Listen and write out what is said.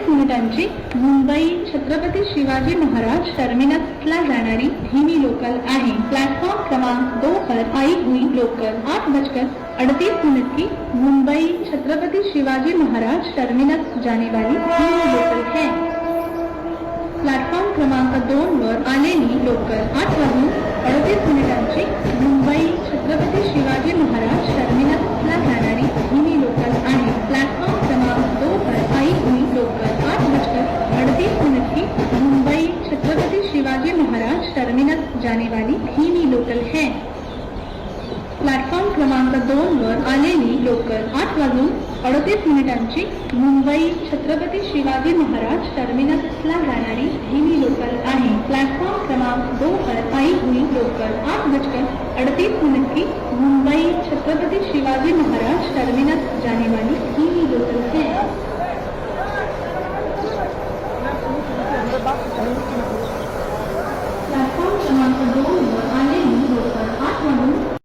मिनिटांची मुंबई छत्रपती शिवाजी महाराज टर्मिनसला जाणारी धीमी लोकल आहे। प्लॅटफॉर्म क्रमांक 2 पर आई हुई लोकल 8:38 की मुंबई छत्रपति शिवाजी महाराज टर्मिनस जाने वाली धीमी लोकल है। प्लॅटफॉर्म क्रमांक 2 वर आलेली लोकल 8:38 मुंबई छत्रपति शिवाजी महाराज टर्मिनसला जाणारी धीमी लोकल आहे। प्लॅटफॉर्म क्रमांक 2 पर आई हुई लोकल 8:38 की मुंबई छत्रपति शिवाजी महाराज टर्मिनस जाने वाली धीमी लोकल है। प्लॅटफॉर्म क्रमांक 2 वर आलेली लोकल 8:38 मुंबई छत्रपति शिवाजी महाराज टर्मिनसला जाणारी धीमी लोकल आहे। प्लॅटफॉर्म क्रमांक 2 पर आई हुई लोकल 8:38 की मुंबई छत्रपति शिवाजी महाराज टर्मिनस जाने वाली धीमी लोकल है।